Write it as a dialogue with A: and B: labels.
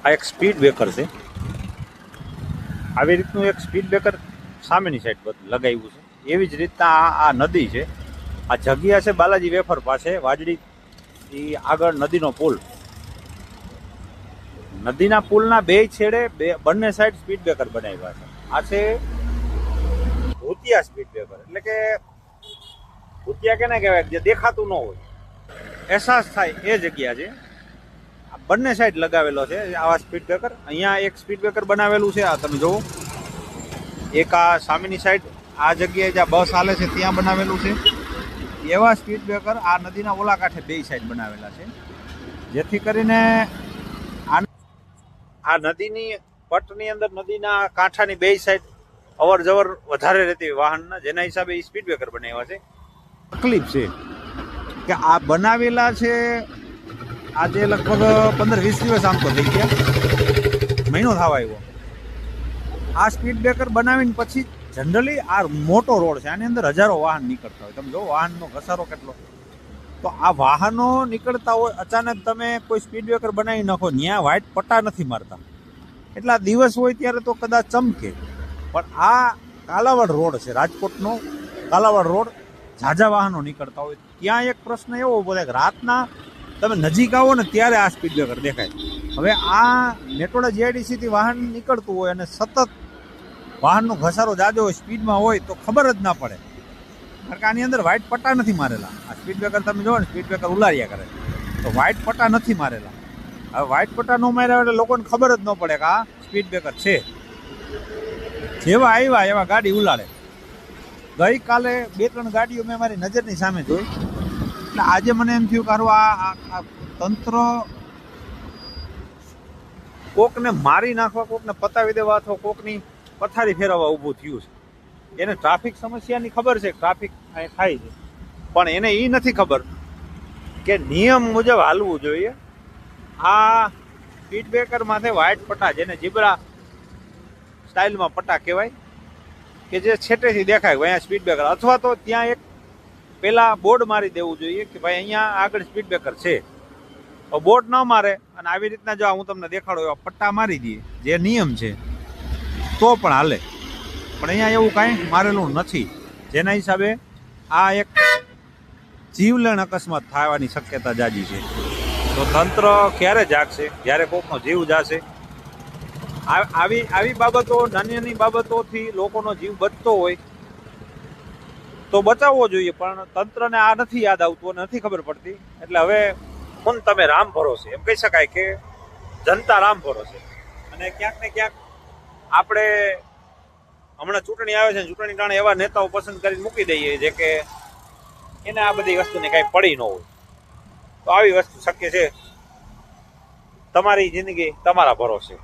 A: આ એક speed breaker છે. આવી રીતનું એક સ્પીડ બ્રેકર સામેની સાઈડ પર લગાવ્યું છે. એવી જ રીતના આ નદી છે. આ જગ્યા છે બાલાજી વેફર પાસે વાજડી આગળ નદીનો પુલ. નદીના પુલના બે છેડે બંને સાઈડ સ્પીડ બ્રેકર બનાવ્યા છે. આ છે ભૂતિયા સ્પીડ બ્રેકર, એટલે કે ભૂતિયા કેને કહેવાય, જે દેખાતું ન હોય, અહેસાસ થાય એ જગ્યા છે. બંને સાઈડ લગાવેલો છે આવા સ્પીડ બ્રેકર. અહીંયા એક સ્પીડ બ્રેકર બનાવેલું છે, આ તમે જુઓ. એક આ સામેની સાઈડ આ જગ્યાએ જ્યાં બસ હાલે છે ત્યાં બનાવેલું છે. એવા સ્પીડ બ્રેકર આ નદીના ઓલા કાંઠે બે સાઈડ બનાવેલા છે, જેથી કરીને આ નદીની પટની અંદર નદીના કાંઠાની બે સાઈડ અવર જવર વધારે રહેતી વાહનના, જેના હિસાબે એ સ્પીડ બ્રેકર બનાવ્યા છે. તકલીફ છે કે આ બનાવેલા છે આજે લગભગ 15-20 દિવસ આમ તો થઈ ગયા, મહિનો થવા આવ્યો. આ સ્પીડ બ્રેકર બનાવીને પછી જનરલી આ મોટો રોડ છે, આની અંદર હજારો વાહન નીકળતા હોય. તમે જો વાહનનો ઘસારો કેટલો. તો આ વાહનો નીકળતા હોય, અચાનક તમે કોઈ સ્પીડ બ્રેકર બનાવી નાખો, ત્યાં વ્હાઇટ પટ્ટા નથી મારતા. એટલા દિવસ હોય ત્યારે તો કદાચ ચમકે, પણ આ કાલાવાડ રોડ છે, રાજકોટનો કાલાવાડ રોડ, ઝાઝા વાહનો નીકળતા હોય. ત્યાં એક પ્રશ્ન એવો ઉભો થાય કે રાતના તમે નજીક આવો ને ત્યારે આ સ્પીડ બ્રેકર દેખાય. હવે આ નેટોડા જીઆઈડીસીથી વાહન નીકળતું હોય અને સતત વાહનનો ઘસારો જાજો હોય, સ્પીડમાં હોય, તો ખબર જ ના પડે, કારણ કે આની અંદર વ્હાઇટ પટ્ટા નથી મારેલા. આ સ્પીડ બ્રેકર તમે જોવો ને, સ્પીડ બ્રેકર ઉલાર્યા કરે, તો વ્હાઇટ પટ્ટા નથી મારેલા. હવે વ્હાઇટ પટ્ટા ન માર્યા એટલે લોકોને ખબર જ ન પડે કે આ સ્પીડ બ્રેકર છે. જેવા આવ્યા એવા ગાડી ઉલાડે. ગઈકાલે 2-3 ગાડીઓ મેં મારી નજરની સામે જોઈ, એટલે આજે મને એમ થયું કે આ તંત્ર કોકને મારી નાખવા, કોકને પતાવી દેવા અથવા કોકની પથારી ફેરવવા ઊભું થયું છે. એને ટ્રાફિક સમસ્યાની ખબર છે, ટ્રાફિક અહીં થાય છે, પણ એને એ નથી ખબર કે નિયમ મુજબ હાલવું જોઈએ. આ સ્પીડ બ્રેકર માથે વ્હાઇટ પટ્ટા, જેને જીબ્રા સ્ટાઇલમાં પટ્ટા કહેવાય, કે જે છેટેથી દેખાય અહીંયા સ્પીડ બ્રેકર, અથવા તો ત્યાં એક પેલા બોર્ડ મારી દેવું જોઈએ કે ભાઈ અહીંયા આગળ સ્પીડ બ્રેકર છે. બોર્ડ ન મારે અને આવી રીતના જો હું તમને દેખાડું એવા પટ્ટા મારી દઈએ, જે નિયમ છે, તો પણ હાલે. પણ અહીંયા એવું કાંઈ મારેલું નથી, જેના હિસાબે આ એક જીવલેણ અકસ્માત થવાની શક્યતા જાજી છે. તો તંત્ર ક્યારે જાગશે? જ્યારે કોકનો જીવ જાશે. આવી બાબતો, નાની નાની બાબતોથી લોકોનો જીવ બચતો હોય તો બચાવવો જોઈએ, પણ તંત્રને આ નથી યાદ આવતું અને નથી ખબર પડતી. એટલે હવે તમે રામ ભરોસે, એમ કહી શકાય કે જનતા રામ ભરોસે. અને ક્યાંક ને ક્યાંક આપણે હમણાં ચૂંટણી આવે છે, ચૂંટણી ટાણે એવા નેતાઓ પસંદ કરીને મૂકી દઈએ જે કે એને આ બધી વસ્તુની કાંઈ પડી ન હોય. તો આવી વસ્તુ શક્ય છે. તમારી જિંદગી તમારા ભરોસે.